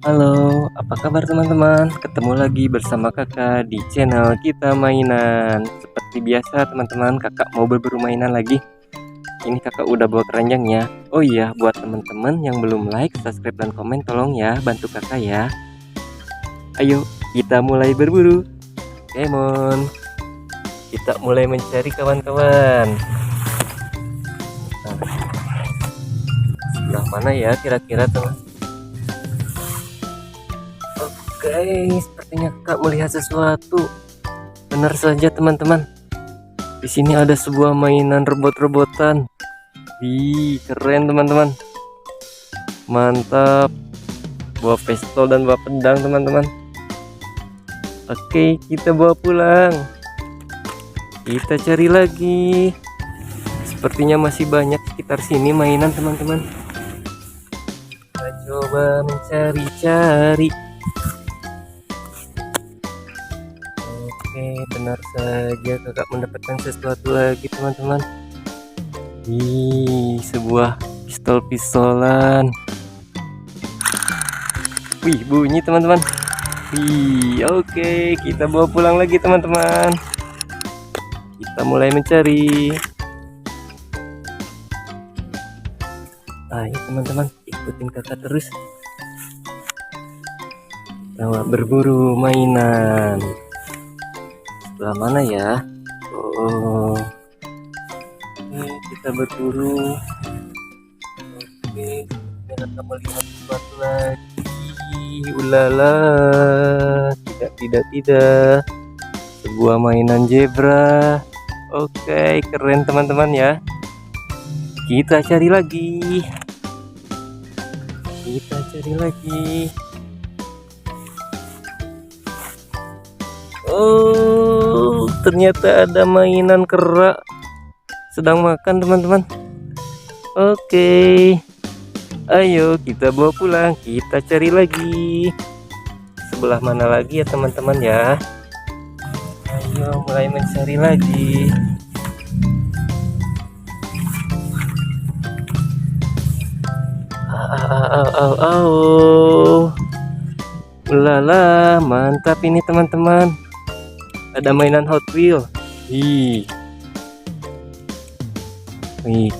Halo, apa kabar teman-teman? Ketemu lagi bersama kakak di channel kita mainan. Seperti biasa teman-teman, kakak mau berburu mainan lagi. Ini kakak udah bawa keranjangnya. Oh iya, buat teman-teman yang belum like, subscribe, dan komen, tolong ya bantu kakak ya. Ayo, kita mulai berburu. Come on, kita mulai mencari kawan-kawan. Nah, sebelah mana ya kira-kira teman? Oke, sepertinya kakak melihat sesuatu. Benar saja teman-teman. Di sini ada sebuah mainan robot-robotan. Wih, keren teman-teman. Mantap. Bawa pistol dan bawa pedang teman-teman. Oke, kita bawa pulang. Kita cari lagi. Sepertinya masih banyak sekitar sini mainan teman-teman. Kita coba mencari-cari. Oke, benar saja kakak mendapatkan sesuatu lagi teman-teman. Sebuah pistol-pistolan. Wih, bunyi teman-teman. Oke, kita bawa pulang lagi teman-teman. Kita mulai mencari. Ayo teman-teman, ikutin kakak terus. Kita berburu mainan. Sebelah mana ya? Oh, kita berburu. Oke, kita melihat sesuatu lagi. Ulala, tidak. Sebuah mainan zebra. Oke, keren teman-teman ya. Kita cari lagi. Oh, ternyata ada mainan kera sedang makan teman-teman. Oke, ayo kita bawa pulang. Kita cari lagi. Sebelah mana lagi ya teman-teman ya? Ayo mulai mencari lagi. Ulala, mantap ini teman-teman. Ada mainan Hot Wheel. Wih,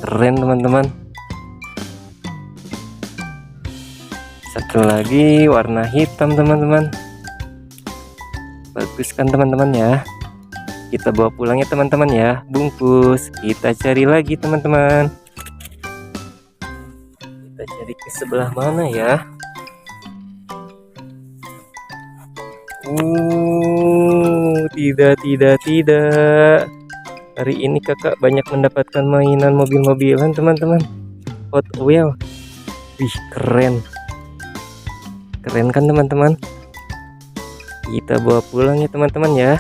keren teman-teman. Satu lagi warna hitam teman-teman. Bagus kan teman-teman ya. Kita bawa pulang ya teman-teman ya. Bungkus. Kita cari lagi teman-teman. Kita cari ke sebelah mana ya? Tidak. Hari ini kakak banyak mendapatkan mainan mobil-mobilan teman-teman. Hot Wheel. Wih, keren kan teman-teman. Kita bawa pulang ya teman-teman ya.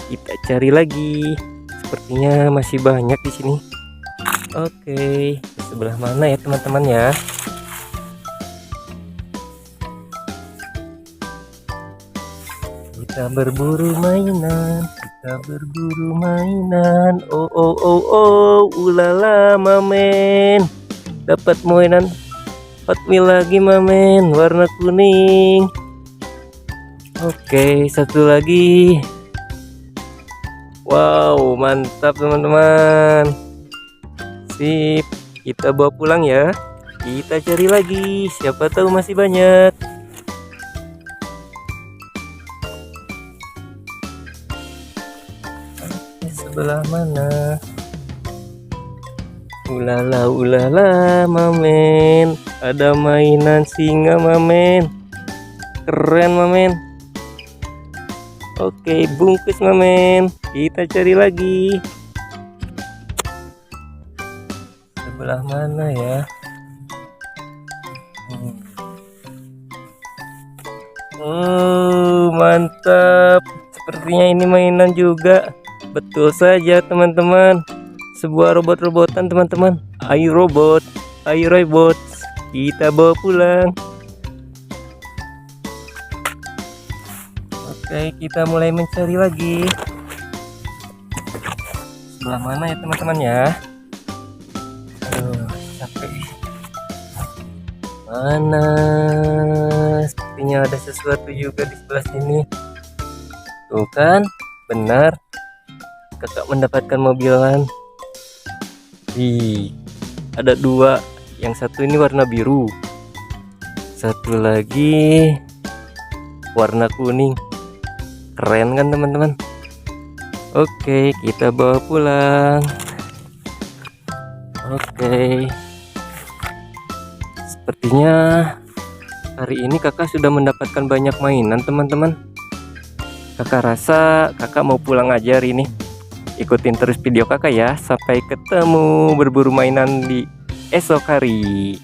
Kita cari lagi. Sepertinya masih banyak di sini. Oke, di sebelah mana ya teman-teman ya? Kita berburu mainan. Ulala mamen. Dapat mainan Hot Wheel lagi mamen, warna kuning. Oke, satu lagi. Wow, mantap teman-teman. Sip, kita bawa pulang ya. Kita cari lagi, siapa tahu masih banyak. Sebelah mana? Ulala mamen. Ada mainan singa mamen. Keren mamen. Oke, bungkus mamen. Kita cari lagi. Sebelah mana ya? Mantap. Sepertinya ini mainan juga. Betul saja teman-teman. Sebuah robot-robotan teman-teman. Ayo robot. Kita bawa pulang. Oke, kita mulai mencari lagi. Sebelah mana ya teman-teman ya? Aduh, capek. Mana? sepertinya ada sesuatu juga di sebelah sini. Tuh kan, benar. Kakak mendapatkan mobilan. Wih, ada dua. Yang satu ini warna biru, satu lagi warna kuning. Keren kan teman-teman? Oke, kita bawa pulang. Oke, sepertinya hari ini kakak sudah mendapatkan banyak mainan teman-teman. Kakak rasa kakak mau pulang aja hari ini. Ikutin terus video kakak ya. Sampai ketemu berburu mainan di esok hari.